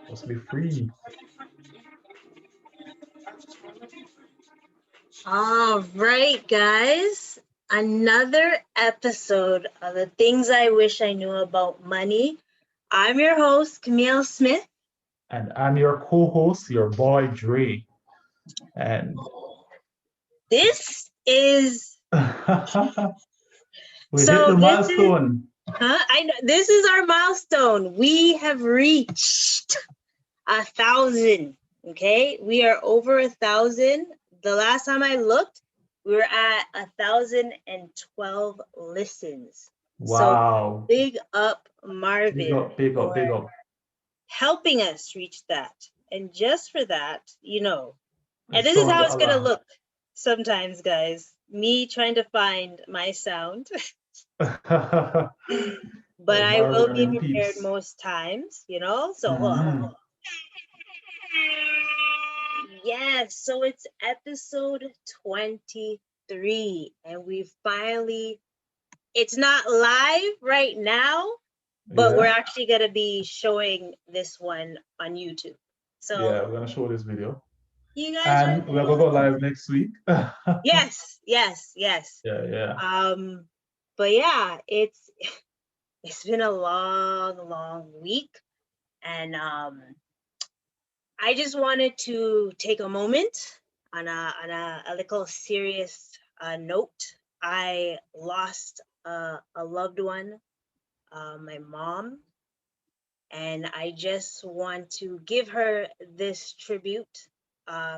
Must be free. All right, guys. Another episode of the things I wish I knew about money. I'm your host, Camille Smith. And I'm your co-host, your boy Dre. And This is we hit the this is milestone. I know this is our milestone. We have reached 1,000. Okay, we are over 1,000. The last time I looked, we were at 1,012 listens. So Wow. big up Big Marvin up, big up, for big up. helping us reach that. And just for that, and It this is sounds how a it's gonna lot. look sometimes, guys. Me trying to find my sound, but I will Marvin be and prepared peeps. most times, So hold on. Mhm. Yes, so it's episode 23, and it's not live right now, but we're Yeah, actually going to be showing this one on YouTube. yeah, So we're gonna show this video. you guys are And we're gonna go live next week. yes, yes, yes. Yeah, yeah. But yeah, it's been a long, long week, and I just wanted to take a moment on a little serious note. I lost a loved one, my mom, and I just want to give her this tribute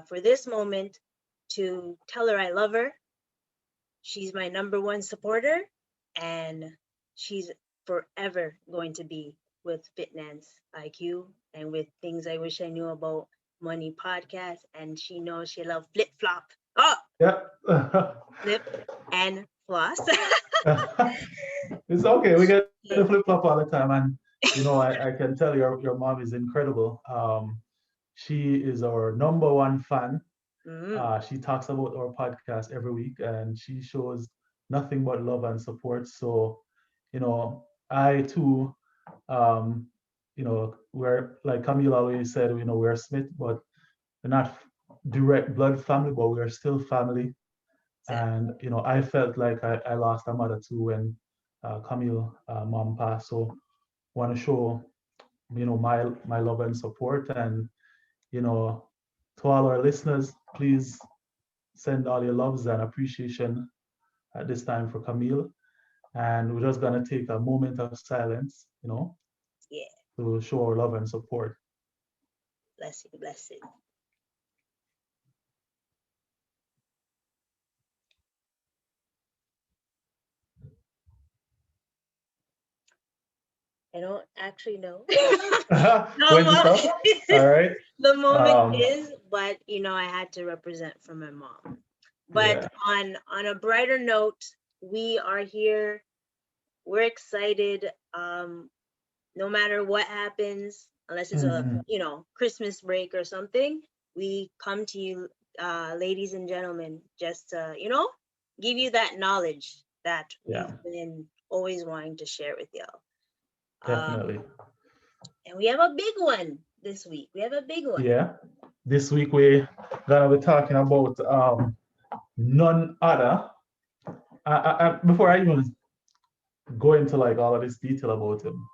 for this moment to tell her I love her. She's my number one supporter, and she's forever going to be with Fitness IQ and with Things I Wish I Knew About Money podcast. And she knows she loves flip flop. Oh, Yep. flip and floss. It's okay. We get the flip flop all the time, and I can tell your mom is incredible. She is our number one fan. She talks about our podcast every week, and she shows nothing but love and support. So, I too, we're like Camille always said, we're Smith, but we're not direct blood family, but we are still family. Exactly. And I felt like I lost a mother too when Camille mom passed. So want to show my love and support, and you know to all our listeners, please send all your loves and appreciation at this time for Camille. And we're just gonna take a moment of silence, Yeah. to show our love and support. Blessing, blessing. I don't actually know. When to stop? All right. The moment Um, is, but I had to represent for my mom. But yeah. on a brighter note, we are here. We're excited. No matter what happens, unless it's a Mhm. Christmas break or something, we come to you, ladies and gentlemen, just to give you that knowledge that we've Yeah, been always wanting to share with y'all. definitely. And we have a big one this week. We have a big one. Yeah. This week we're gonna be talking about none other. Before I even go into like all of this detail about him,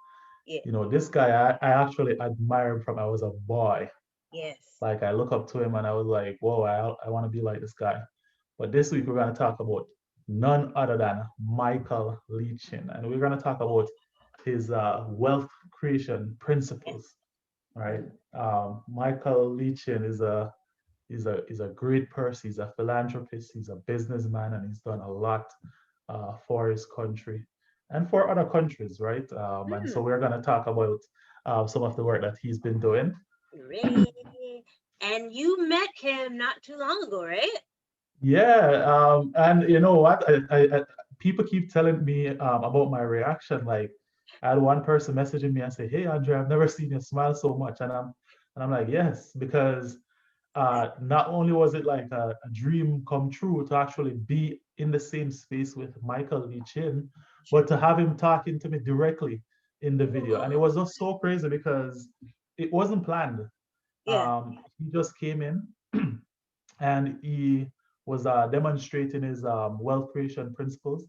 Yeah. this guy I actually admire him from I was a boy. Yes. Like I look up to him and I was like, whoa, I want to be like this guy. But this week we're going to talk about none other than Michael Leachin, and we're going to talk about his wealth creation Yes. principles. Right? Michael Leachin is a great person. He's a philanthropist. He's a businessman, and he's done a lot for his country and for other countries, right? And so Hmm. we're going to talk about some of the work that he's been doing. Great. And you met him not too long ago, right? Yeah, and you know what? People keep telling me about my reaction. Like, I had one person messaging me and say, "Hey, Andre, I've never seen you smile so much," and I'm like, "Yes," because not only was it like a dream come true to actually be in the same space with Michael Lee Chin, but to have him talking to me directly in the video, and it was just so crazy because it wasn't planned. Yeah. He just came in and he was demonstrating his wealth creation principles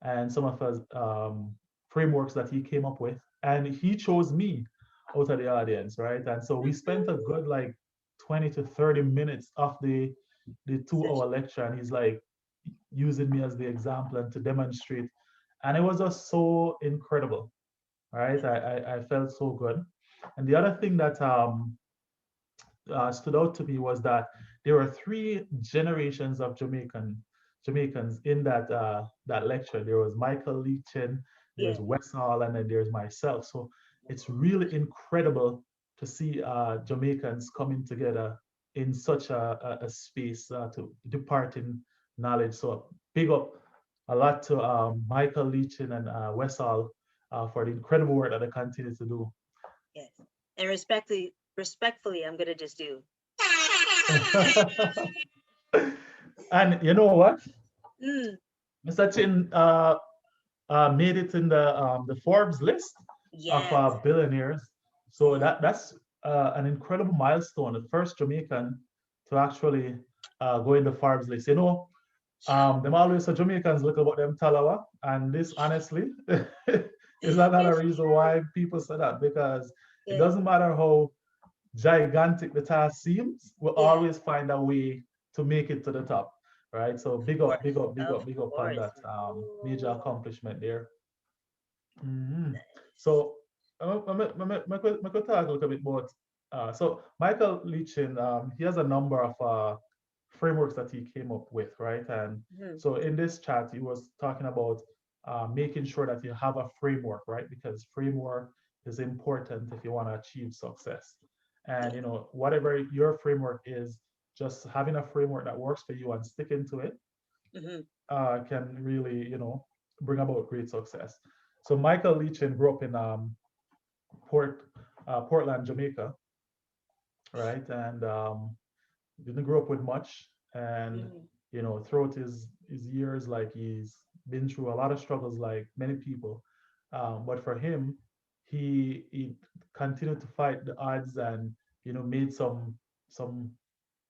and some of his frameworks that he came up with. And he chose me out of the audience, right? And so we spent a good like 20 to 30 minutes of the 2 hour lecture, and he's like using me as the example and to demonstrate. And it was just so incredible, right? I felt so good. And the other thing that stood out to me was that there were 3 generations of Jamaicans in that lecture. There was Michael Leachin, Yeah. there's Wes Hall, and then there's myself. So it's really incredible to see Jamaicans coming together in such a space to depart in knowledge. So big up a lot to Michael Leachin and Wes Hall for the incredible work that they continue to do. Yes. And respectfully, I'm gonna just do. And you know what? Mm, Mr. Chin made it in the Forbes list of yes. billionaires. So that's an incredible milestone, the first Jamaican to actually go in the Forbes list. You know, them always say Jamaicans look about them talawa, and this honestly is another reason why people say that, because it Yeah. doesn't matter how gigantic the task seems, we'll Yeah. always find a way to make it to the top, right? So Of big up, course. big up, big Of up, big up on course. that major accomplishment there. Mhm. Nice. So I could talk a little bit about. So Michael Leachin, he has a number of frameworks that he came up with, right? And Mhm. so in this chat, he was talking about making sure that you have a framework, right? Because framework is important if you want to achieve success. And Yeah. you know, whatever your framework is, just having a framework that works for you and sticking to it Mhm. can really, you know, bring about great success. So Michael Leachin grew up in Portland, Jamaica, right? And didn't grow up with much. And Mhm. you know, throughout his years, like he's been through a lot of struggles, like many people. But for him, he continued to fight the odds, and you know, made some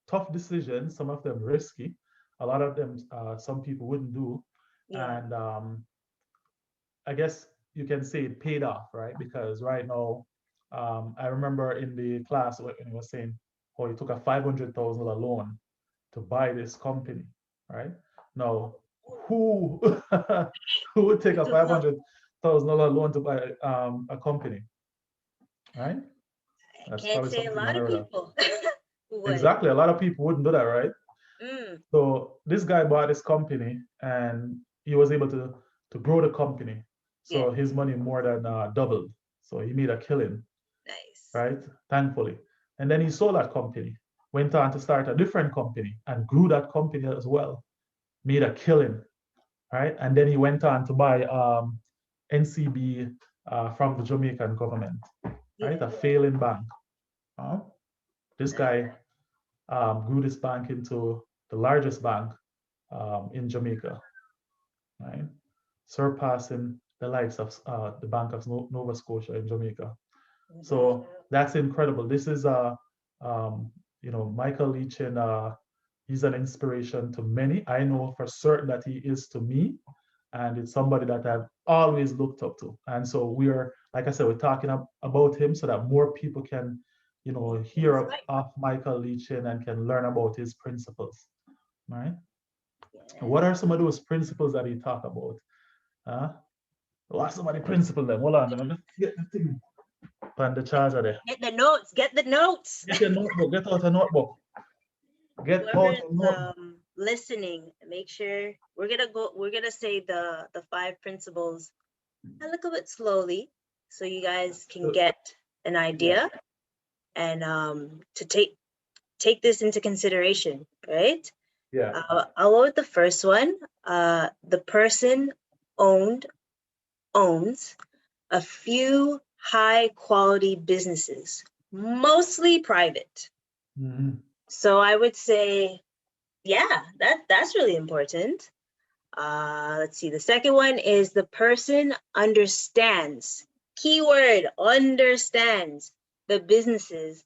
tough decisions. Some of them risky. A lot of them, some people wouldn't do. Yeah. And I guess you can say it paid off, right? Because right now, I remember in the class when he was saying, "Oh, he took a $500,000 loan to buy this company," right? Now, who who would take a $500,000 loan to buy a company, right? I That's can't probably say a something lot of unheard of. people who would. Exactly, a lot of people wouldn't do that, right? Mm. So this guy bought this company, and he was able to grow the company. Yeah. So his money more than doubled. So he made a killing, Nice. right? Thankfully. And then he sold that company, went on to start a different company and grew that company as well, made a killing, right? And then he went on to buy NCB from the Jamaican government, right? Yeah. A failing bank. Uh, this Nice. guy grew this bank into the largest bank in Jamaica, right? Surpassing the likes of the Bank of Nova Scotia in Jamaica. Mhm. So that's incredible. This is um, you know, Michael Leachin. He's an inspiration to many. I know for certain that he is to me, and it's somebody that I've always looked up to. And so we're, like I said, we're talking about him so that more people can, you know, hear Insight. of Michael Leachin and can learn about his principles, right? What are Yes. some of those principles that he talk about? Huh? What are some of the principles then? Hold on, let me get the thing on the charger there. Get the notes. Get the notes. Get your notebook, get out a notebook. Get out Whoever's a notebook. listening, make sure we're gonna say the 5 principles a little bit slowly so you guys can So, get an idea and to take this into consideration, right? Yeah. I'll go with the first one. The person owns a few high quality businesses, mostly private. Mhm. So I would say, yeah, that's really important. Let's see. The second one is the person understands, keyword, understands the businesses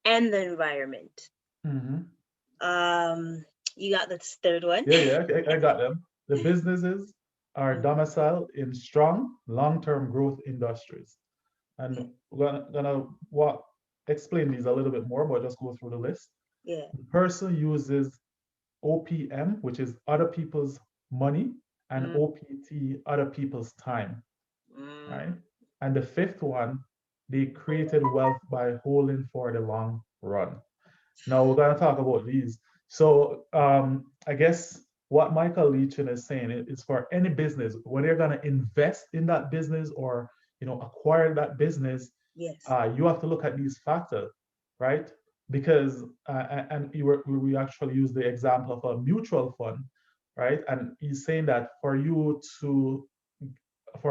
and the environment. Mhm. You got this third one? Yeah, I got them. The businesses are domiciled in strong long-term growth industries. And we're gonna what explain these a little bit more, but just go through the list. Yeah. The person uses OPM, which is other people's money, and Mm, OPT, other people's time, right? mm, And the fifth one, they created wealth by holding for the long run. Now we're going to talk about these. So I guess what Michael Leachin is saying is for any business, when you're going to invest in that business or acquire that business, yes. you have to look at these factors, right? Because and we actually use the example of a mutual fund, right? And he's saying that for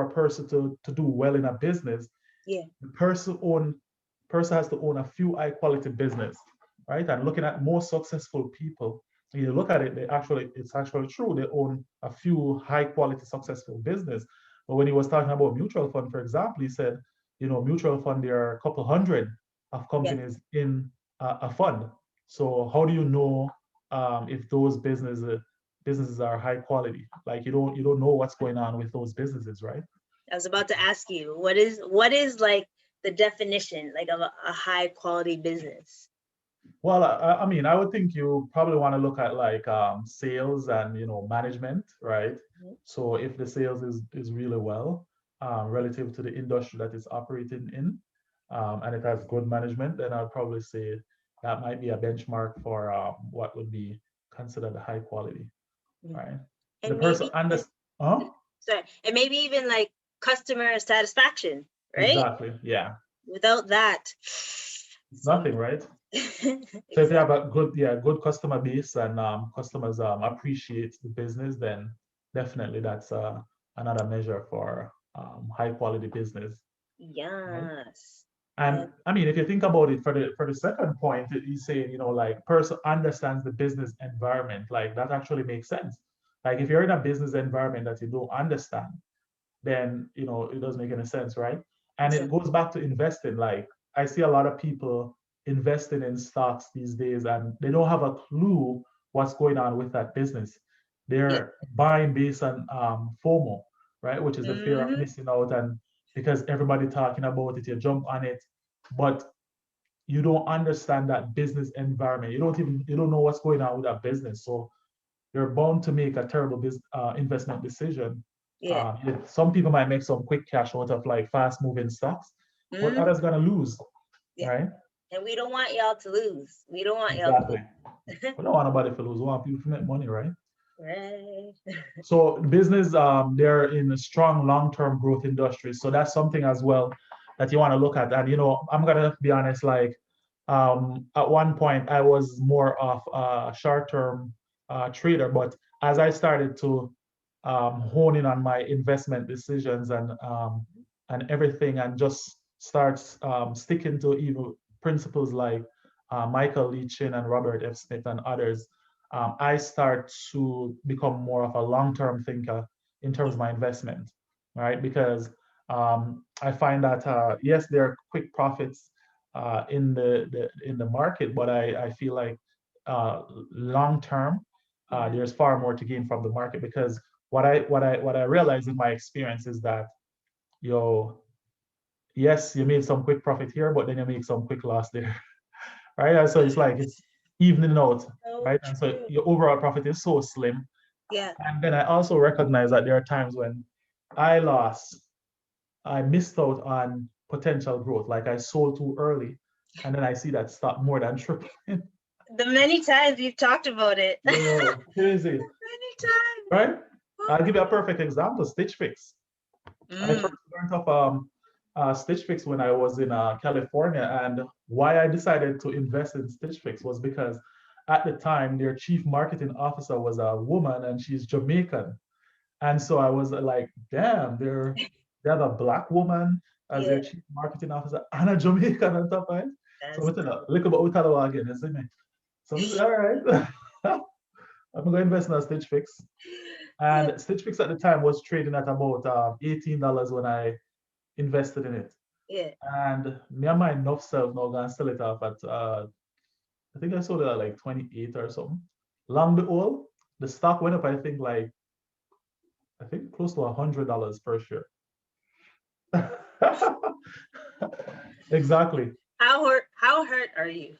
a person to do well in a business, Yeah. the person has to own a few high quality business, right? And looking at most successful people, you look at it, it's actually true. They own a few high quality successful business. But when he was talking about mutual fund, for example, he said, mutual fund, there are a couple hundred of Yeah. companies in a fund. So how do you know if those businesses are high quality? Like you don't know what's going on with those businesses, right? I was about to ask you, what is like the definition like of a high quality business? Well, I mean, I would think you probably want to look at like sales and management, right? Mhm. So if the sales is really well relative to the industry that it's operating in, and it has good management, then I'd probably say that might be a benchmark for what would be considered a high quality, Mhm. right? The And person maybe understands. Huh? sorry, and maybe even like customer satisfaction, right? Exactly. Yeah. Without that, It's some nothing, right? So if you have exactly. a good customer base and customers appreciate the business, then definitely that's another measure for high quality business, right? Yes. And And I mean, if you think about it for the second point, he's saying, like person understands the business environment, like that actually makes sense. Like if you're in a business environment that you don't understand, then it doesn't make any sense, right? And it exactly. goes back to investing. Like I see a lot of people investing in stocks these days, and they don't have a clue what's going on with that business. Yeah. They're buying based on FOMO, right? Which is the fear of Hmm. missing out, and because everybody talking about it, you jump on it, but you don't understand that business environment. You don't know what's going on with that business, so you're bound to make a terrible investment decision. Yeah. Some people might make some quick cash out of like fast moving stocks, but Hmm. others gonna lose, Yeah. right? And we don't want y'all to lose. We don't want y'all to Exactly. lose. We don't want nobody to lose. We want people to make money, right? Right. So business, they're in a strong long-term growth industry. So that's something as well that you want to look at. And I'm gonna be honest, like at one point I was more of a short-term trader, but as I started to hone in on my investment decisions and everything, and just start sticking to even principles like Michael Leachin and Robert F. Smith and others, I start to become more of a long-term thinker in terms Yeah. of my investment, right? Because I find that yes, there are quick profits in the market, but I feel like long term, Mhm. there's far more to gain from the market because what I realized in my experience is that yo yes, you made some quick profit here, but then you make some quick loss there, right? And so it's like it's evening out, So right? And so true. your overall profit is so slim. Yeah. And then I also recognize that there are times when I lost, I missed out on potential growth. Like I sold too early, and then I see that stock more than triple. The many times we've talked about it. Yo, crazy, Many times. right? I'll give you a perfect example: Stitch Fix. I Mm, first learned of Stitch Fix when I was in California, and why I decided to invest in Stitch Fix was because at the time their chief marketing officer was a woman and she's Jamaican, and so I was like, damn, they have a black woman as Yeah, their chief marketing officer and a Jamaican on top of it. So that's we tell her, look about Utalawa again, you see me? So I said, all right, I'm gonna invest in a Stitch Fix. good. And Stitch Fix at the time was trading at about $18 when I invested in it. Yeah. And me and my enough self now gonna sell it off at I think I sold it at like 28 or something. Long the all, the stock went up, I think close to $100 per share. Exactly. How hurt are you?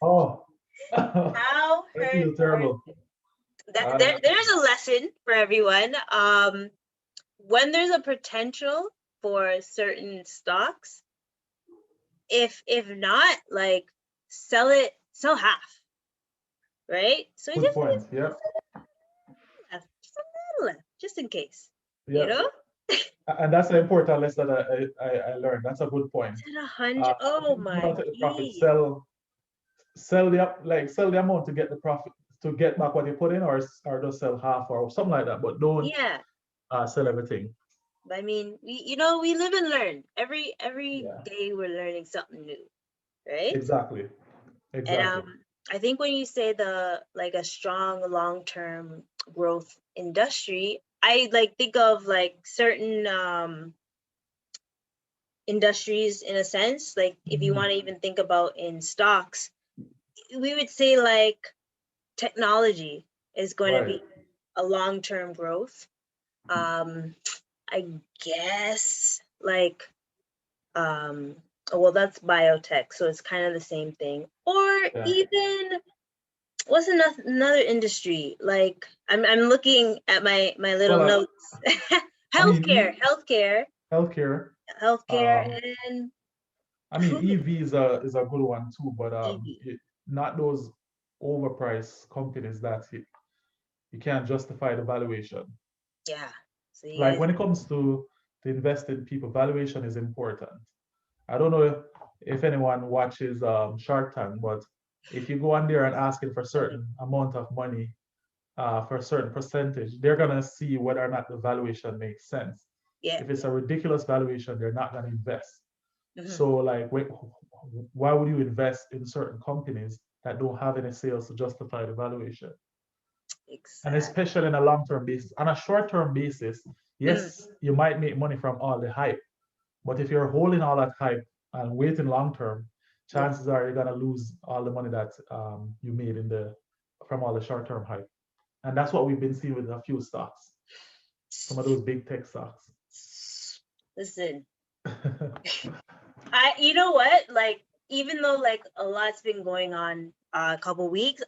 Oh, How I hurt feel are terrible. you? That Uh, there's a lesson for everyone. When there's a potential for certain stocks, if not, like sell half, right? So good just point. Yep. left, just a little left, just in case, you Yep. know? And that's an important lesson that I learned. That's a good point. At 100, oh If you my want to take the profit, gee. sell the amount to get the profit to get back what you put in, or just sell half or something like that. But don't Yeah. sell everything. I mean, we live and learn. Every Yeah, day we're learning something new, right? exactly, And exactly. I think when you say the like a strong long-term growth industry, I like think of like certain industries in a sense. Like if you want Mhm. to even think about in stocks, we would say like technology is going to Right. be a long-term growth. Um, I guess like um well that's biotech, so it's kind of the same thing. Or Yeah. even what's another industry? Like I'm looking at my little Well, notes. I mean, healthcare. Healthcare Um, and I mean, food. EV is a good one too, but EV. not those overpriced companies that you can't justify the valuation. Yeah. So you Like guys, when it comes to invest in people, valuation is important. I don't know if anyone watches Shark Tank, but if you go on there and asking for certain amount of money for a certain percentage, they're gonna see whether or not the valuation makes sense. yeah. If it's a ridiculous valuation, they're not gonna invest. Hmm. So like, why would you invest in certain companies that don't have any sales to justify the valuation? And Exactly. especially in a long-term basis. On a short-term basis, Mm, yes, you might make money from all the hype, but if you're holding all that hype and waiting long-term, yeah. chances are you're gonna lose all the money that you made from all the short-term hype. And that's what we've been seeing with a few stocks, some of those big tech stocks. Listen, you know what? Like, even though like a lot's been going on a couple weeks,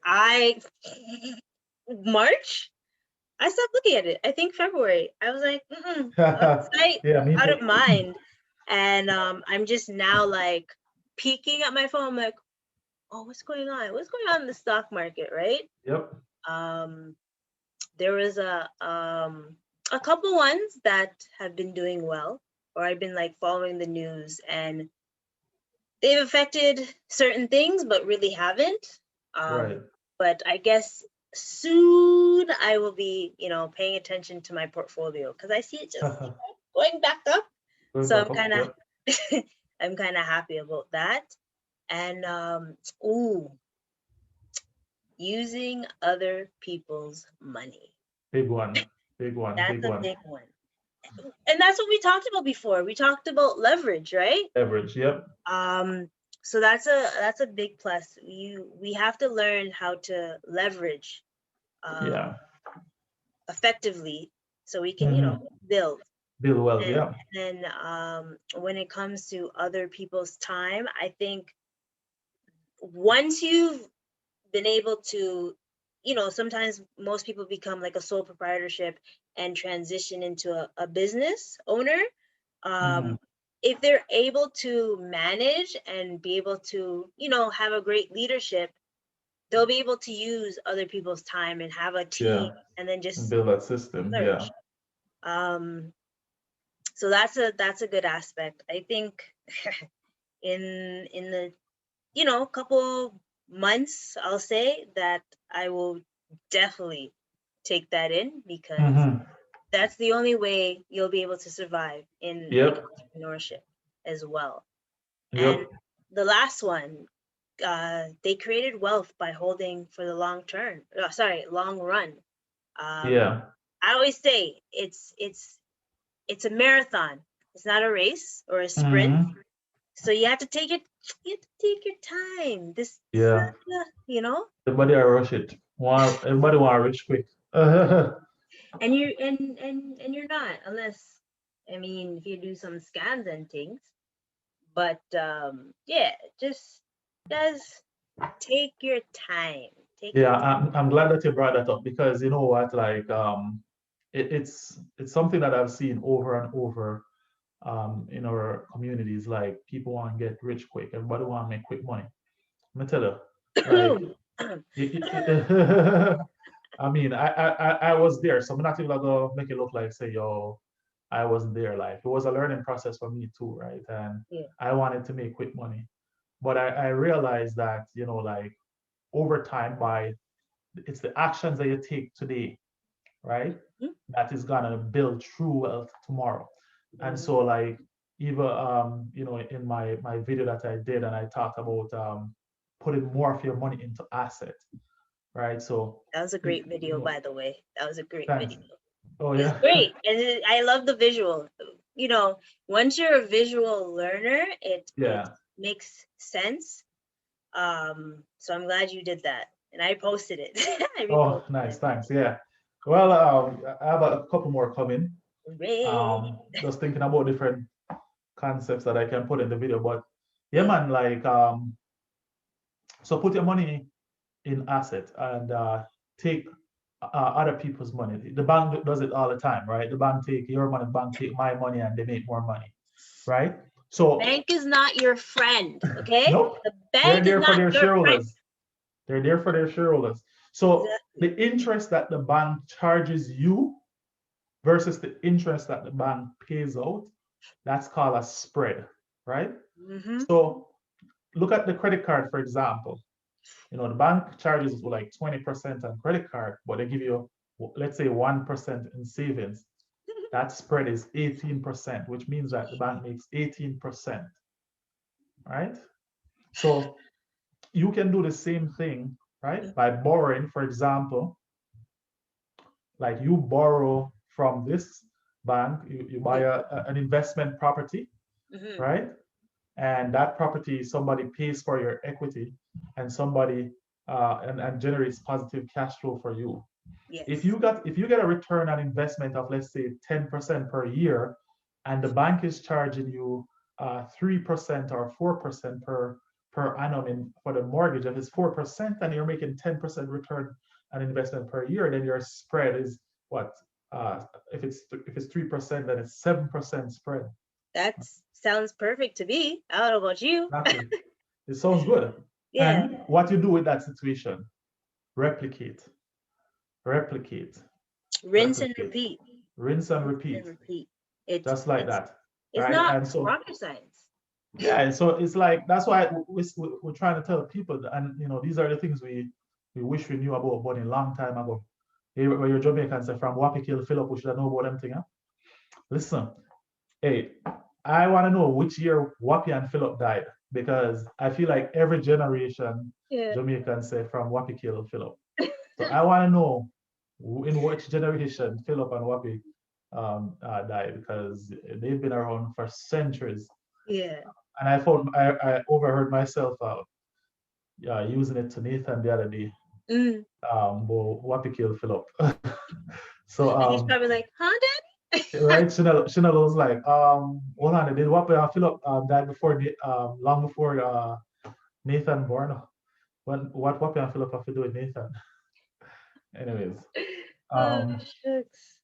March, I stopped looking at it. I think February. I was like, out of sight, Yeah, me out too. of mind. And I'm just now like peeking at my phone. I'm like, oh, what's going on? What's going on in the stock market, right? Yep. Um, there was a couple ones that have been doing well, or I've been like following the news, and they've affected certain things, but really haven't. Right. But I guess soon I will be, paying attention to my portfolio because I see it just going back up. Going So back I'm up. kind of, Yep. I'm kind of happy about that. And ooh, using other people's money. Big one. Big one. That's Big a one. big one. And that's what we talked about before. We talked about leverage, right? Leverage. Yep. Um, so that's a big plus. We have to learn how to leverage Yeah. effectively so we can, Hmm. build. Build wealth. And Yeah. then when it comes to other people's time, I think once you've been able to, sometimes most people become like a sole proprietorship and transition into a business owner. Hmm. Um, if they're able to manage and be able to, have a great leadership, they'll be able to use other people's time and have a team Yeah. and then And just build that system. Yeah. flourish. Um, So that's a good aspect. I think in the couple months, I'll say that I will definitely take that in, because Mm-hmm. that's the only way you'll be able to survive in Yep. entrepreneurship as well. And Yep. the last one, they created wealth by holding for the long term. Long run. Yeah. I always say it's a marathon. It's not a race or a sprint. Mm-hmm. So you have to take it. You have to take your time. This is Yeah. not, you know. Everybody I rush it. Everybody want to rich quick. And you and you're not, unless, I mean, if you do some scams and things. But yeah, just take your time. Take your Yeah, time. I'm glad that you brought that up because you know what, like it's something that I've seen over and over in our communities. Like people want to get rich quick. Everybody want to make quick money. Let me tell you, like I mean, I was there, so I'm not even gonna make it look like say, yo, I wasn't there. Like it was a learning process for me too, right? And Yeah. I wanted to make quick money, but I realized that like over time, by it's the actions that you take today, right, that is gonna build true wealth tomorrow. And Mhm. so like even in my video that I did, and I talked about putting more of your money into assets, right? So That was a you, great video, by the way. That was a great thanks. video. Oh It's yeah. great, and I love the visual. Once you're a visual learner, it Yeah. makes sense. So I'm glad you did that, and I posted it. I Oh, reposted nice. it. Thanks. Yeah. Well, I have a couple more coming. Hooray. Just thinking about different concepts that I can put in the video, but yeah, Yeah. man, like so put your money in asset and take other people's money. The bank does it all the time, right? The bank take your money, bank take my money, and they make more money, right? So Bank is not your friend, okay? nope, The they're bank is there for not their your friend. shareholders. They're there for their shareholders. So Exactly. the interest that the bank charges you versus the interest that the bank pays out, that's called a spread, right? Mm-hmm. So look at the credit card, for example. The bank charges like 20% on credit card, but they give you, let's say, 1% in savings. That spread is 18%, which means that the bank makes 18%, right? So you can do the same thing, right? By borrowing, for example, like you borrow from this bank, you buy an investment property, Mm-hmm. right? And that property, somebody pays for your equity, and somebody and generates positive cash flow for you. If Yes. you get a return on investment of, let's say, 10% per year, and the bank is charging you 3% or 4% per annum for the mortgage, if it's 4% and you're making 10% return on investment per year, then your spread is what? If it's 3%, then it's 7% spread. That sounds perfect to me. I don't know about you. Exactly. It sounds good. Yeah. And what you do with that situation, replicate, replicate, Rinse and replicate, repeat. rinse and Rinse and repeat, repeat. It's just like it's that, it's right? not And so, rocket science. yeah, and so it's like that's why we're trying to tell people, and these are the things we wish we knew about Bonnie a long time ago. Where you're Jamaicans say from Wapi kill Philip, we should have known about them thing, huh? Listen, hey, I want to know which year Wapi and Philip died because I feel like every generation Yeah. Jamaicans say from Wapi kill Philip. So I want to know in which generation Philip and Wapi died because they've been around for centuries. Yeah. And I overheard myself using it to Nathan the other day. Mm. But Wapi killed Philip. So And he's probably like, huh, Daddy? right, Chanel was like, hold on, did Wapi Philip died before long before Nathan born? What Wapi and Philip have to do with Nathan? Anyways, Oh, um, shucks.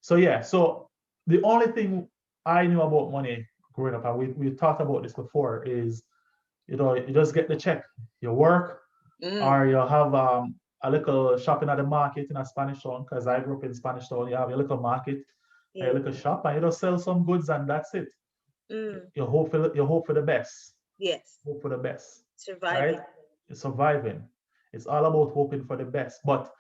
so yeah, so the only thing I knew about money growing up, and we talked about this before, is you just get the check, you work, Mm. or you have a little shopping at the market in a Spanish town, because I grew up in Spanish town. You have a little market, a Yeah. little shop, and you just sell some goods and that's it. Mm, You hope for the best. yes. Hope for the best, right? Surviving. It's surviving. It's all about hoping for the best. But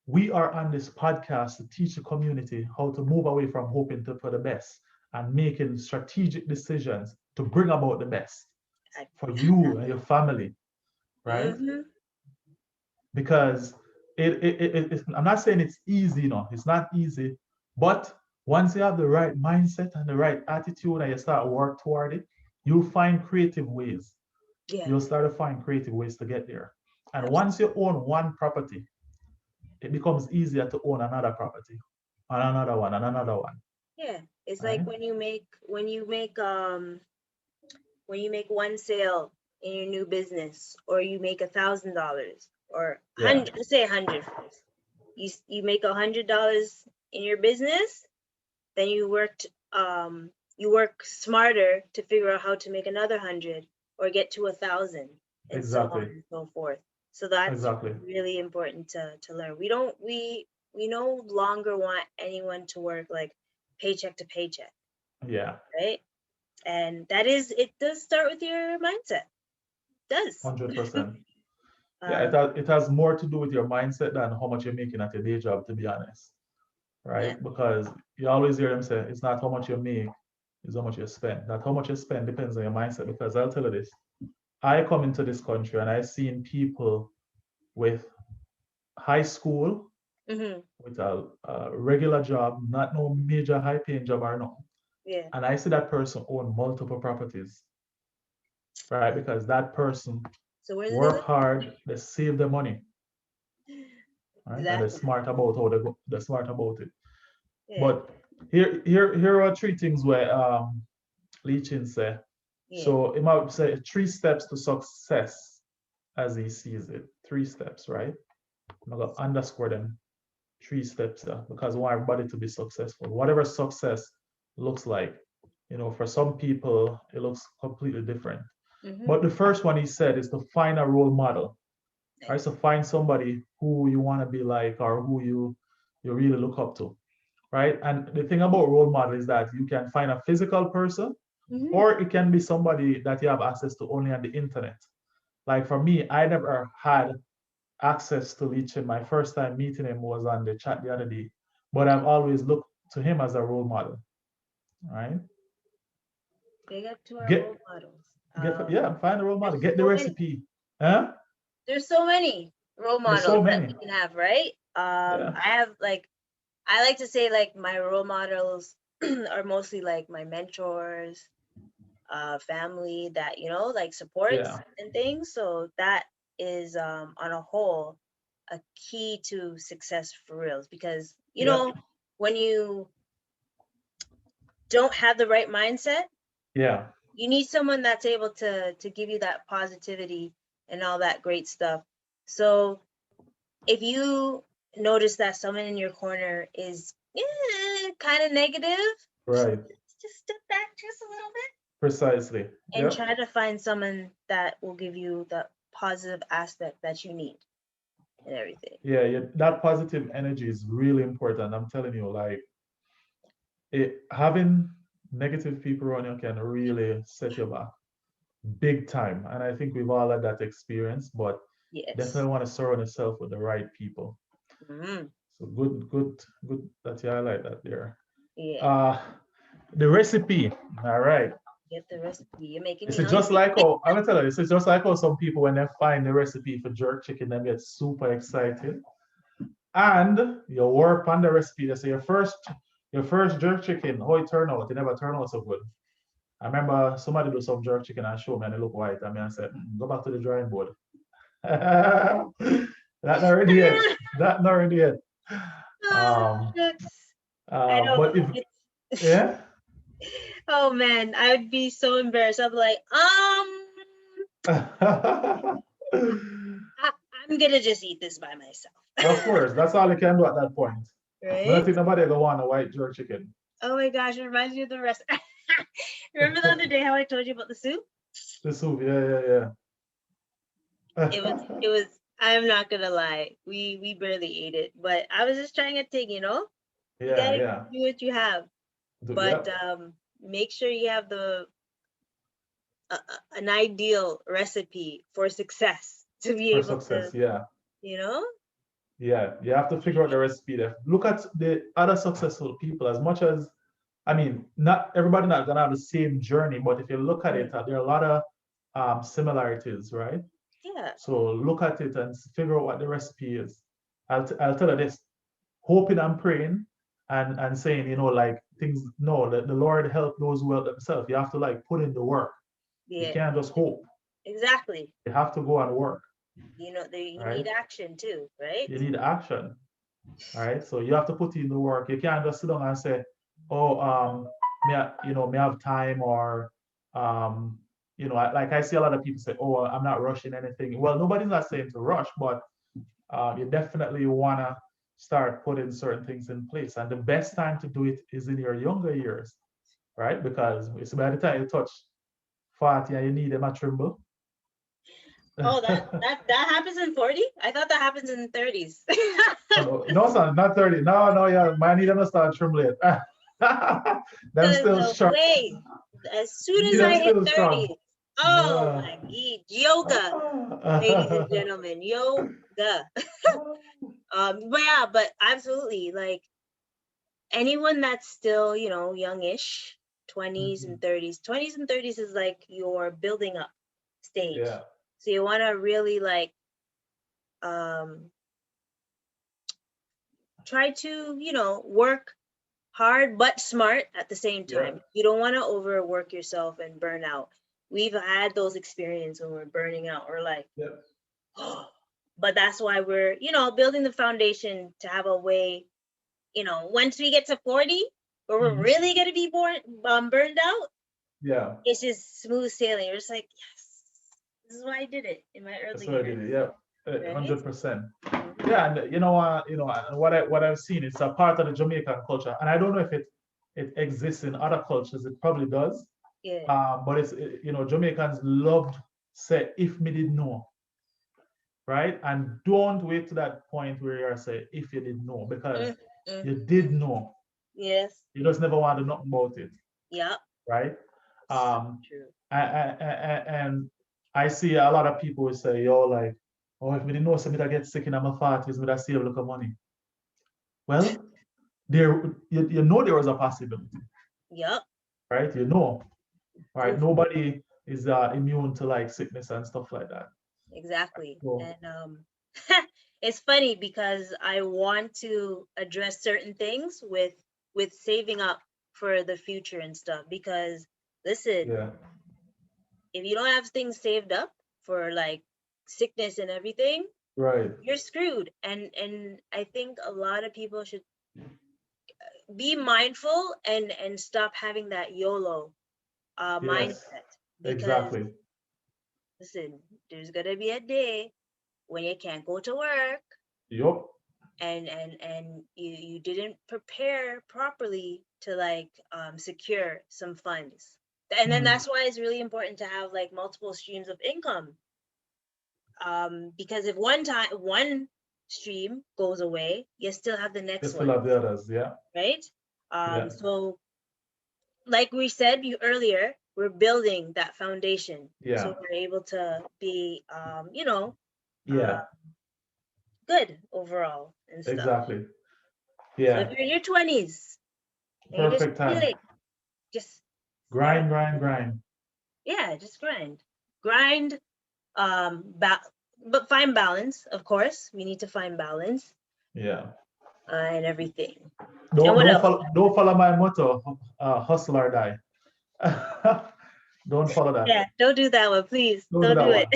we are on this podcast to teach the community how to move away from for the best and making strategic decisions to bring about the best I, for you and your family, right? mm-hmm. Because I'm not saying it's easy, no, it's not easy, but once you have the right mindset and the right attitude and you start work toward it, you'll find creative ways. Yeah, You'll start to find creative ways to get there. And once absolutely. you own one property, it becomes easier to own another property and another one, Yeah. It's like right? when you make one sale in your new business, or you make $1,000, or Yeah, hundred, let's say 100 first. You make $100 in your business, then you work smarter to figure out how to make another 100 or get to 1,000, and so on exactly, and so forth. So that's exactly. really important to learn. We no longer want anyone to work like paycheck to paycheck, Yeah, right? And it does start with your mindset. It does. 100%. Yeah, Um, it has more to do with your mindset than how much you're making at your day job, to be honest, yeah. right? Because you always hear them say it's not how much you make, it's how much you spend. That how much you spend depends on your mindset. Because I'll tell you this, I come into this country and I've seen people with high school, Hmm. with a regular job, not no major high paying job or no. Yeah. And I see that person own multiple properties, right? Because that person So where do they work live? hard, they save the money, right? And they're Exactly. smart about how they go, they're smart about it. Yeah. But here are three things where Lee Chin say. Yeah. So it might say 3 steps to success as he sees it. 3 steps, right? I'm gonna underscore them 3 steps because I want everybody to be successful. Whatever success looks like, for some people it looks completely different. Hmm. But the first one he said is to find a role model. Right? So Nice. find somebody who you want to be like or who you really look up to. Right? And the thing about role model is that you can find a physical person Hmm. or it can be somebody that you have access to only on the internet. Like for me, I never had access to Lichin. My first time meeting him was on the chat the other day, but I've always looked to him as a role model, right? Big up to our role Get models. yeah, find a role model. There's Get the so many. recipe. Huh? There's so many role There's models so that many. we can have, right? Yeah. I like to say like my role models are mostly like my mentors, family that like supports Yeah. and things. So that is on a whole a key to success for reals, because Yeah. when you don't have the right mindset, Yeah. you need someone that's able to give you that positivity and all that great stuff. So if you notice that someone in your corner is kind of negative, Right. just step back just a little bit Precisely. and Yep. try to find someone that will give you the positive aspect that you need and everything. Yeah, yeah. That positive energy is really important. I'm telling you, like having negative people around you can really set you back big time. And I think we've all had that experience, but Yes. definitely want to surround yourself with the right people. Hmm. So good that you highlight that there. Yeah. Uh the recipe. All right. Get the recipe. You're making This me is just hungry. like how I'm gonna tell you, this is just like how some people when they find the recipe for jerk chicken, they get super excited. And you work on the recipe. They say your first jerk chicken, how it turn out, it never turn out so good. I remember somebody do some jerk chicken and show me and it look white. I mean I said, go back to the drawing board. That not ready yet. That not ready yet. Oh, Um, shucks. I know. but if It's, yeah, oh man, I would be so embarrassed. I'd be like, I, I'm gonna just eat this by myself. of course, that's all you can do at that point. But I Right? think nobody ever want a white jerk chicken. Oh my gosh, it reminds me of the rest. Remember the other day how I told you about the soup? The soup, yeah, It yeah. was I'm not gonna lie. We barely ate it, but I was just trying a thing. You Yeah, gotta yeah. do what you have. but make sure you have an ideal recipe for success to be For able to, success, yeah. you know. Yeah, you have to figure out the recipe there. Look at the other successful people as much as, I mean, not everybody not gonna have the same journey, but if you look at it, there are a lot of similarities, right? Yeah. So look at it and figure out what the recipe is. I'll tell you this, hoping and praying and saying, you know, like things, no, the Lord help those who help themselves. You have to like put in the work. You Yeah. can't just hope. Exactly. You have to go and work. You know, you right? need action too, right? You need action. All right. So you have to put in the work. You can't just sit down and say, oh, may have time or like I see a lot of people say, oh, I'm not rushing anything. Well, nobody's not saying to rush, but you definitely wanna start putting certain things in place. And the best time to do it is in your younger years, right? Because it's by the time you touch 40 and you need them a tremble. Oh, that happens in 40? I thought that happens in 30s. No, son, not 30. No, yeah, man, need to start trembling. Them still No strong. way. As soon You as them I hit still 30, strong. oh Yeah. my God, yoga, ladies and gentlemen, yoga. But absolutely, like anyone that's still, youngish, 20s and 30s. 20s and 30s is like your building up stage. Yeah. So you want to really like try to, work hard but smart at the same time. Yeah. You don't want to overwork yourself and burn out. We've had those experiences when we're burning out. We're like, Yeah. oh. But that's why we're, building the foundation to have a way, once we get to 40, where we're really going to be burned out, Yeah. it's just smooth sailing. You're just like, yes, this is why I did it in my That's early what I years. did. Yeah. Right? 100%. Yeah, and what I've seen, it's a part of the Jamaican culture, and I don't know if it exists in other cultures. It probably does. Yeah. But Jamaicans loved say if me did know, right? And don't wait to that point where you're say if you did know, because you did know. Yes. You just never want to know about it. Yeah. Right. True. And I see a lot of people will say, yo, like, oh, if me didn't know, so me that get sick in my 40s, me that save a lot of money. Well, you know there was a possibility. Yep. Right? You know. Right? Nobody is immune to like sickness and stuff like that. Exactly. So, And it's funny because I want to address certain things with saving up for the future and stuff, because listen, yeah. if you don't have things saved up for like sickness and everything, Right. you're screwed. And I think a lot of people should be mindful and stop having that YOLO Yes. mindset. Because Exactly. listen, there's gonna be a day when you can't go to work. Yup. And you didn't prepare properly to like secure some funds. And then that's why it's really important to have like multiple streams of income. Because if one stream goes away, you still have the You next still one, have the others, yeah. right? Yeah. So like we said earlier, we're building that foundation. Yeah. So we're able to be Yeah. good overall and stuff. Exactly. So Yeah. if you're in your 20s, and you're just Perfect time. feeling, just Grind, start. grind. Yeah, just grind. But find balance. Of course, we need to find balance. Yeah. And everything. Don't follow my motto, hustle or die. Don't follow that. Yeah, don't do that one, please. Don't do it.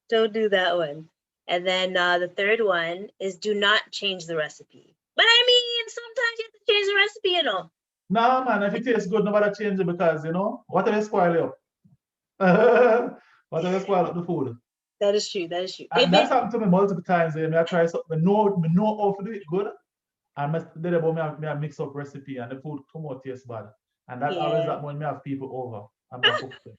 Don't do that one. And then the third one is do not change the recipe. But I mean, sometimes you have to change the recipe, No, man, if it tastes good, nobody change it because, what if they spoil you up? What if they spoil up the food? That is true. That is true. And that's happened to me multiple times. I try something, I know how to do it good. And I mix up recipe and the food come out taste bad. And that always that when me have people over. I'm not cooking.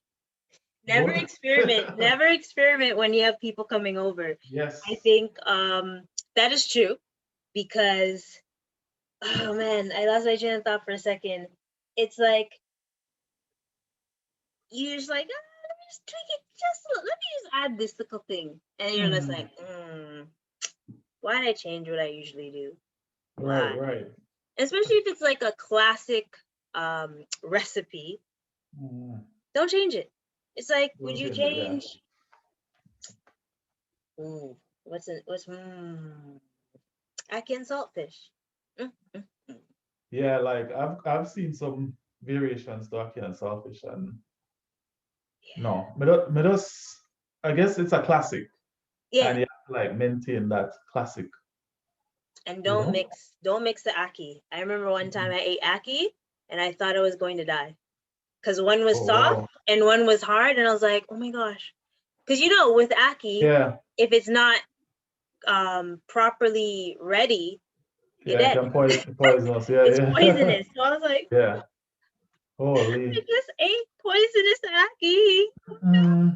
Never experiment. Never experiment when you have people coming over. Yes. I think that is true, because Oh man, I lost my train of thought for a second. It's like you're just like, ah, let me just tweak it just a little. Let me just add this little thing, and you're just Mm, like, why did I change what I usually do? right, Why? right. Especially if it's like a classic recipe, Mm, don't change it. It's like, would don't you change it, yeah. change? Ooh, what's ackee and saltfish? Mm, mm, mm. Yeah, like I've seen some variations to ackee and saltfish, and Yeah, no, me just, I guess it's a classic, yeah. and you have to like maintain that classic, And you know? don't mix the ackee. I remember one time Mhm. I ate ackee and I thought I was going to die because one was Oh soft wow. and one was hard, and I was like, oh my gosh. Because with ackee, Yeah, if it's not properly ready, you're yeah, it dead. can poison us. Yeah, It's yeah. poisonous. So I was like, Yeah. I Holy. just ate poisonous ackee.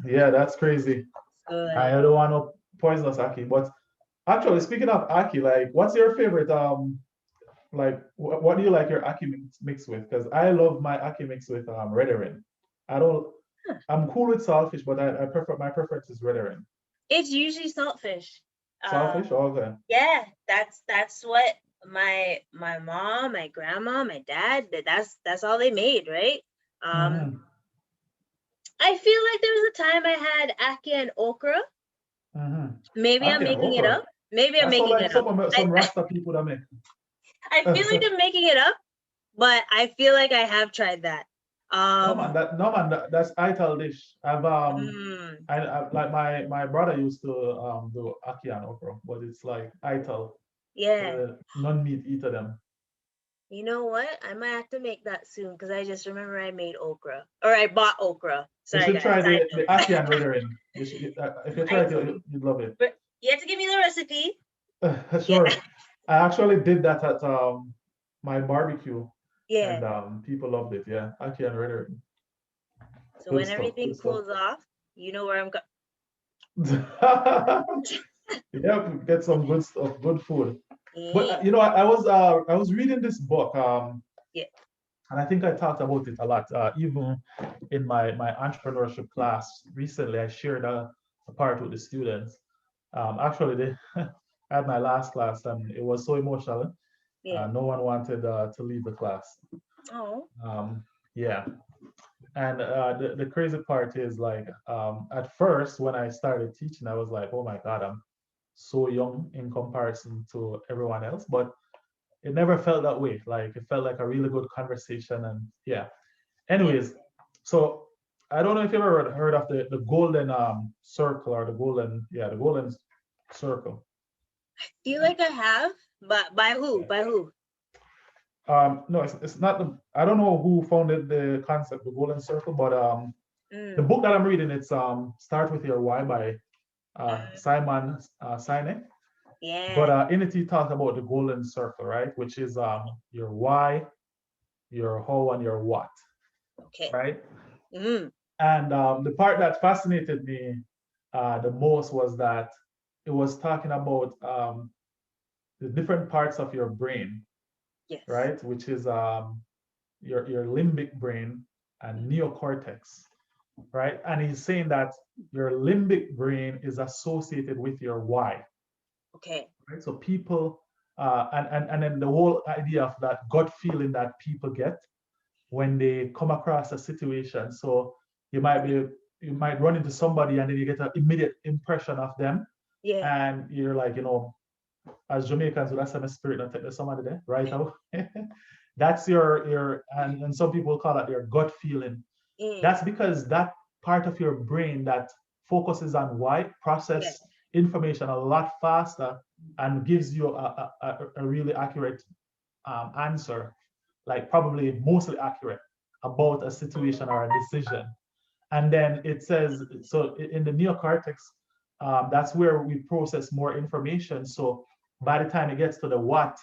Yeah, that's crazy. So I like, don't want no poisonous ackee. But actually, speaking of ackee, like, what's your favorite? Like, what do you like your ackee mix with? Because I love my ackee mix with red herring. I don't. huh. I'm cool with saltfish, but I prefer my preference is red herring. It's usually saltfish. Um, Saltfish, oh, okay. yeah, that's what my mom, my grandma, my dad, that's all they made, right? Um, Mm-hmm. I feel like there was a time I had ackee and okra. Mm-hmm. Maybe I'm Ackee and making it okra. up. Maybe I'm That's all making like it up. some Rasta people that make. I feel like I'm making it up, but I feel like I have tried that. Um, No man, that's Ital dish. mm, I like my brother used to do ackee and okra, but it's like Ital, yeah. the non-meat eater them. You know what? I might have to make that soon because I just remember I made okra or I bought okra. You Sorry, should guys. try Side the note. ackee and rendering. If you try I it, you'd love it. but you have to give me the recipe. Yeah, Sure. I actually did that at my barbecue, yeah. and people loved it. Yeah, ackee and rendering. So Good when stuff. everything Good stuff. cools off, you know where I'm going. Yeah, get some good stuff, good food. But Yeah, I was reading this book, yeah. and I think I talked about it a lot. Even in my entrepreneurship class recently, I shared a part with the students. Actually, they at my last class, and it was so emotional. Yeah. No one wanted to leave the class. Oh, Um, yeah, and the crazy part is like at first when I started teaching, I was like, oh my God, I'm so young in comparison to everyone else, but it never felt that way. Like it felt like a really good conversation, and yeah. yeah. Anyways, so I don't know if you've ever heard of the golden circle or the golden circle. Feel like I have, but by who? Yeah. By who? No, it's not the. I don't know who founded the concept, the golden circle, but the Mm, book that I'm reading, it's Start with Your Why by mm, Simon Sinek. But yeah. in it, he talks about the golden circle, right? Which is your why, your how, and your what, Okay. right? Mm, And the part that fascinated me the most was that it was talking about the different parts of your brain, yes. right? Which is your limbic brain and neocortex, right? And he's saying that your limbic brain is associated with your why, Okay. right? So people, and then the whole idea of that gut feeling that people get when they come across a situation. So you might be you might run into somebody and then you get an immediate impression of them, Yeah. and you're like, as Jamaicans, well, that's a spirit not take the somebody there, right out. That's your and some people call that your gut feeling. Mm, That's because that part of your brain that focuses on why yes. process information a lot faster and gives you a really accurate answer, like probably mostly accurate about a situation or a decision. And then it says, so in the neocortex, that's where we process more information. So by the time it gets to the what,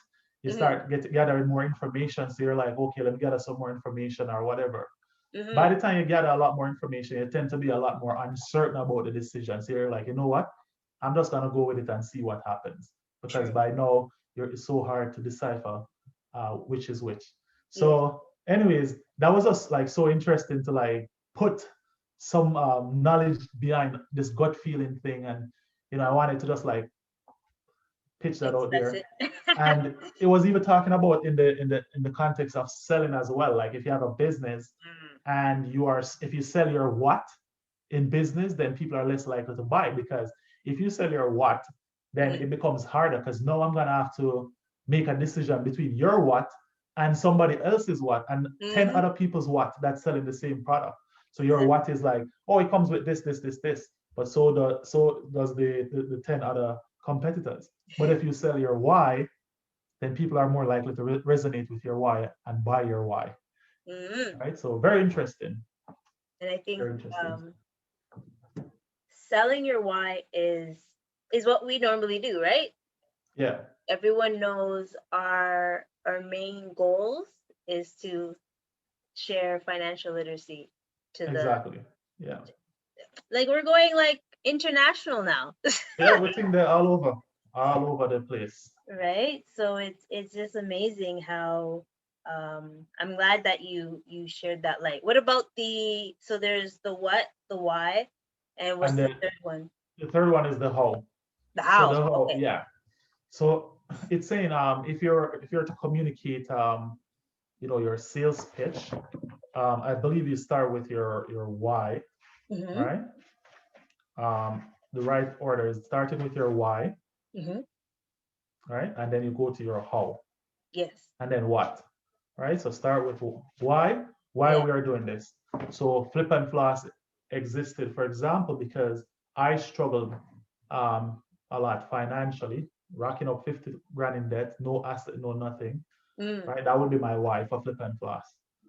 you Mm-hmm. start gathering more information. So you're like, okay, let me gather some more information or whatever. By Mm-hmm. the time you gather a lot more information, you tend to be a lot more uncertain about the decision. So you're like, you know what? I'm just gonna go with it and see what happens. Because True. by now, it's so hard to decipher which is which. Yeah. So, anyways, that was just like so interesting to like put some knowledge behind this gut feeling thing, and I wanted to just like pitch that out Express there. it. And it was even talking about in the context of selling as well. Like if you have a business Mm, and if you sell your what in business, then people are less likely to buy, because if you sell your what, then mm, it becomes harder, because now I'm gonna have to make a decision between your what and somebody else's what and 10 mhm, other people's what that's selling the same product. So your exactly. what is like, oh, it comes with this, but so does the 10 other competitors. But if you sell your why, then people are more likely to resonate with your why and buy your why. Mhm. Right? So very interesting. And I think Very interesting. selling your why is what we normally do, right? Yeah, Everyone knows our main goals is to share financial literacy to the, exactly. Yeah. like, we're going like international now. Yeah, we think they're all over the place. Right? So it's just amazing how I'm glad that you shared that light. What about so there's the what, the why, and what's And the then third one? the third one is the how. The So how. the how, Okay. yeah. So it's saying if you're to communicate your sales pitch, I believe you start with your why, Mm-hmm. right? The right order is starting with your why, Mm-hmm. right? And then you go to your how, Yes. and then what, right? So start with why Yeah. we are doing this. So Flip and Floss existed, for example, because I struggled um, a lot financially, racking up 50 grand in debt, no asset, no nothing, Mm. right? That would be my why for Flip and Floss,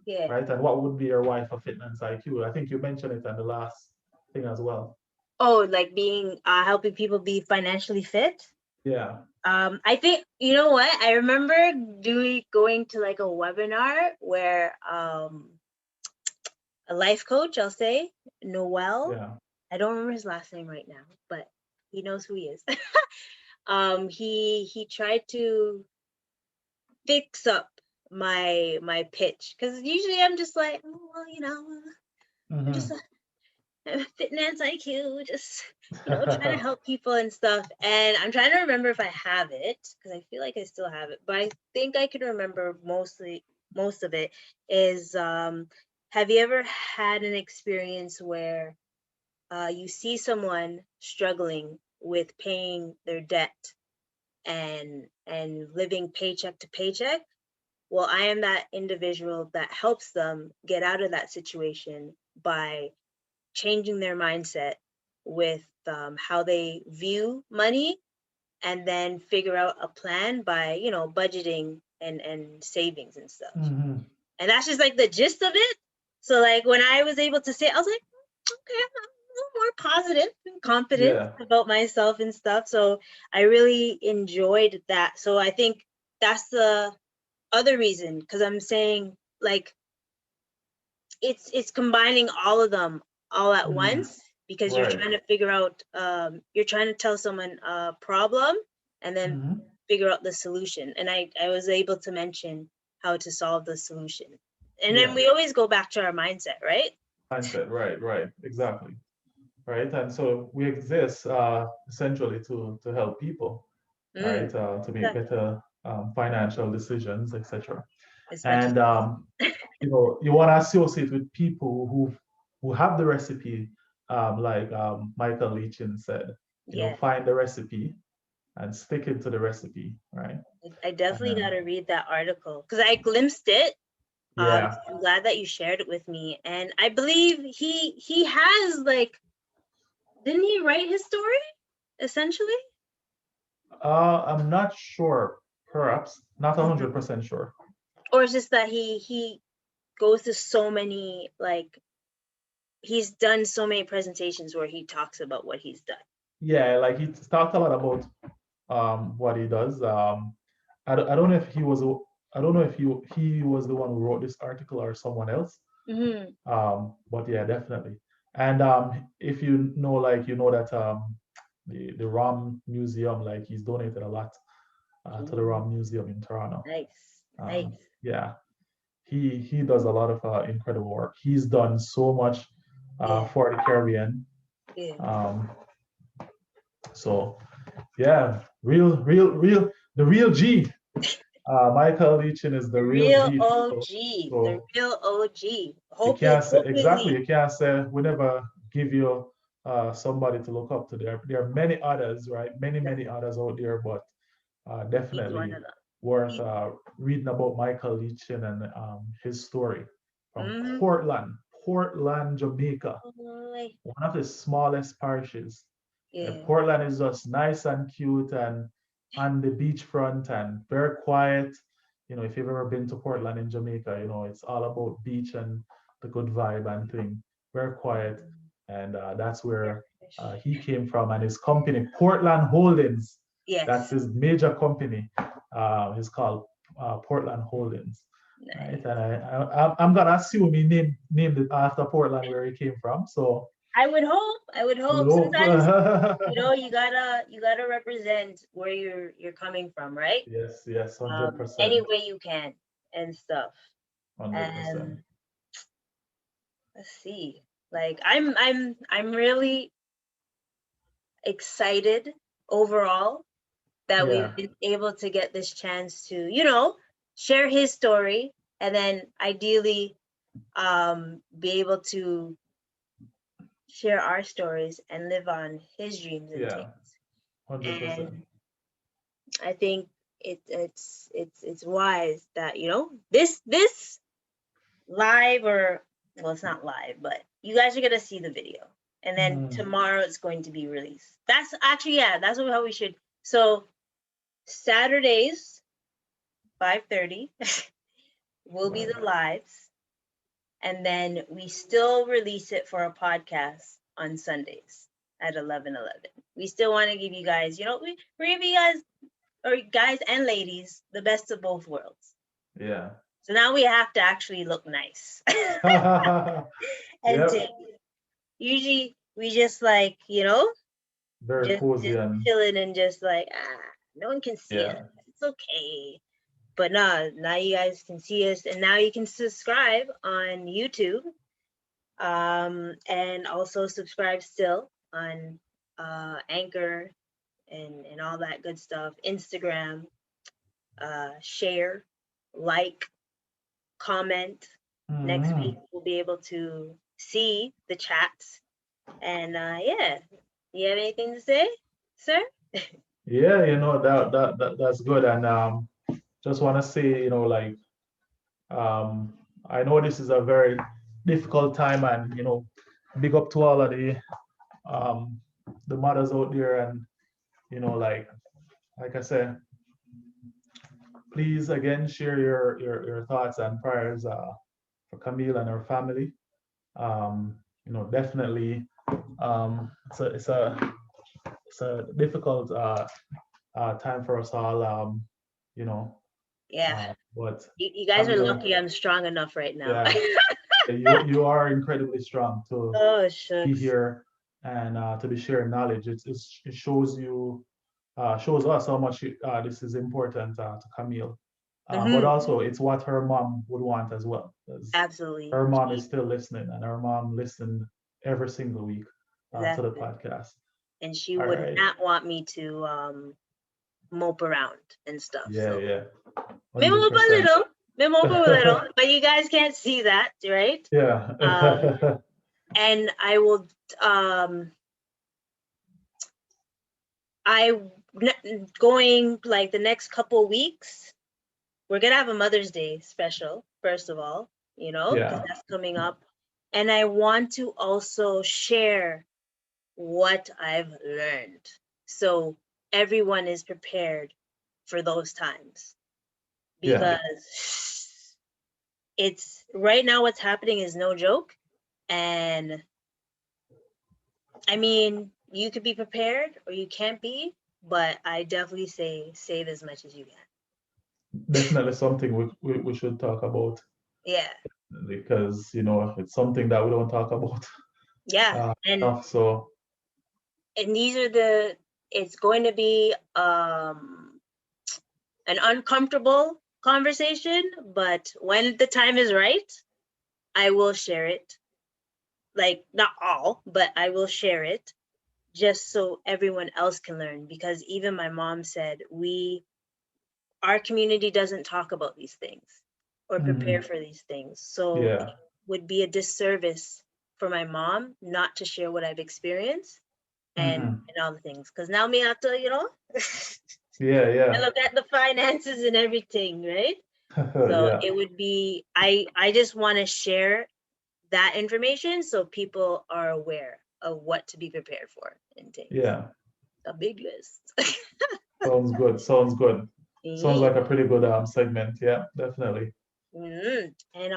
Yeah. right? And what would be your why for Fitness IQ? I think you mentioned it in the last thing as well. Oh, like being helping people be financially fit. Yeah, I think, you know what? I remember going to like a webinar where a life coach, I'll say, Noel. yeah. I don't remember his last name right now, but he knows who he is. He tried to fix up my pitch, because usually I'm just like, oh, well, I'm just Mm-hmm. a fitness IQ, just trying to help people and stuff. And I'm trying to remember if I have it, because I feel like I still have it, but I think I can remember most of it. Is have you ever had an experience where you see someone struggling with paying their debt and living paycheck to paycheck? Well, I am that individual that helps them get out of that situation by changing their mindset with how they view money, and then figure out a plan by budgeting and savings and stuff. Mm-hmm. And that's just like the gist of it. So like when I was able to say, I was like, okay, I'm a little more positive and confident Yeah. about myself and stuff. So I really enjoyed that. So I think that's the other reason, because I'm saying, like, it's combining all of them all at Mm-hmm. once, because you're Right. trying to figure out you're trying to tell someone a problem and then Mm-hmm. figure out the solution. And I was able to mention how to solve the solution. And then Yeah. we always go back to our mindset, right? Mindset. Right. Right. Exactly. Right. And so we exist essentially to help people, right? Mm, To make exactly. better financial decisions, etc. As much as And possible. you want to associate with people who have the recipe, like Michael Leachin said. Yeah, Find the recipe and stick into the recipe, right? I And definitely got then to read that article because I glimpsed it. yeah, I'm glad that you shared it with me, and I believe he has, like, didn't he write his story essentially? I'm not sure. Perhaps not Mhm. 100% sure. Or it's just that he goes to so many, like, he's done so many presentations where he talks about what he's done. Yeah, like he talked a lot about what he does. I don't know if he was I don't know if he was the one who wrote this article or someone else. Hmm. But yeah, definitely. And if like that the Rom Museum, like he's donated a lot to the Ooh, Rom Museum in Toronto. nice. Nice. Yeah, he does a lot of incredible work. He's done so much Yeah. for the Caribbean. Yeah. Um, so yeah, the real G. Michael Leachin is the The real real G. OG. The So real OG. you Hopefully, can't say exactly. hopefully You can't say we never give you somebody to look up to. There are many others, right? Many others out there, but he's one definitely of them. worth He, reading about Michael Leachin and his story from mm-hmm. Portland, Jamaica, one of the smallest parishes. Yeah. Portland is just nice and cute and on the beachfront and very quiet. If you've ever been to Portland in Jamaica, it's all about beach and the good vibe and thing. Very quiet, and that's where he came from. And his company, Portland Holdings, that's Yes. his major company. It's called Portland Holdings, right? Nice. And I'm gonna assume he named it after Portland where he came from. So I would hope. I would hope. nope. Sometimes, you gotta represent where you're coming from, right? Yes, Any 100%, way you can and stuff. 100%. And let's see. Like I'm really excited overall that Yeah, we've been able to get this chance to, share his story and then ideally be able to share our stories and live on his dreams and yeah, things. 100%. And I think it's wise that this live or well it's not live but you guys are gonna see the video and then Mm, tomorrow it's going to be released. That's actually that's how we should. So Saturdays 5:30 will be the right. lives and then we still release it for a podcast on Sundays at 11:11. We still want to give you guys, we give you guys or guys and ladies the best of both worlds. Yeah. So now we have to actually look nice. And Yep. usually we just like, Very cozy just and chilling and just like, no one can see us. yeah. It's okay. But now you guys can see us and now you can subscribe on YouTube. And also subscribe still on Anchor and all that good stuff. Instagram, share, like, comment. Next week Mhm. we'll be able to see the chats. And yeah, you have anything to say, sir? Yeah, that's good. And just want to say, like um, I know this is a very difficult time, and big up to all of um, the mothers out there, and like I said, please again share your thoughts and prayers for Camille and her family. Definitely, it's a difficult time for us all. You know, Yeah, but you guys are Camille, lucky I'm strong enough right now. yeah, you are incredibly strong to Oh, be shucks. here and to be sharing knowledge. It shows us how much this is important to Camille. But Hmm. also, it's what her mom would want as well, because Absolutely. her mom is still listening, and her mom listened every single week to the Exactly. podcast. And she All would right. not want me to mope around and stuff. Yeah, So yeah. may mope a 100%. little, may mope a little, but you guys can't see that, right? Um, Yeah. and I will going like the next couple weeks, we're gonna have a Mother's Day special, first of all, because Yeah. that's coming up. And I want to also share what I've learned. So everyone is prepared for those times Yeah. because it's right now what's happening is no joke. And I mean, you could be prepared or you can't be, but I definitely say save as much as you can. Definitely something we should talk about, Yeah. because it's something that we don't talk about Yeah. And enough. So these are it's going to be an uncomfortable conversation, but when the time is right, I will share it. Like, not all, but I will share it just so everyone else can learn. Because even my mom said, our community doesn't talk about these things or prepare Mhm. for these things. So it Yeah. would be a disservice for my mom not to share what I've experienced and Mhm. all the things. Because now me have to, Yeah, I yeah. look at the finances and everything, right? So Yeah. it would be, I just want to share that information so people are aware of what to be prepared for and things. Yeah. A big list. Sounds good. Sounds good. Sounds Yeah. like a pretty good segment. Yeah, definitely. And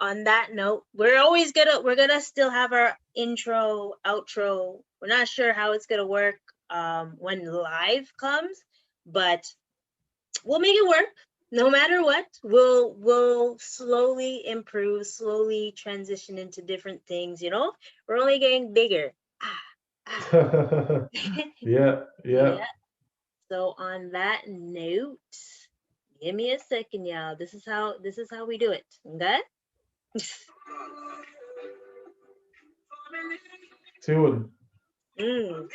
on that note, we're gonna still have our intro, outro. We're not sure how it's gonna work when live comes, but we'll make it work. No matter what, we'll slowly improve, slowly transition into different things, We're only getting bigger. Ah, ah. Yeah, yeah. Yeah. So on that note, give me a second, y'all. This is how we do it. Okay? Tune. Mm.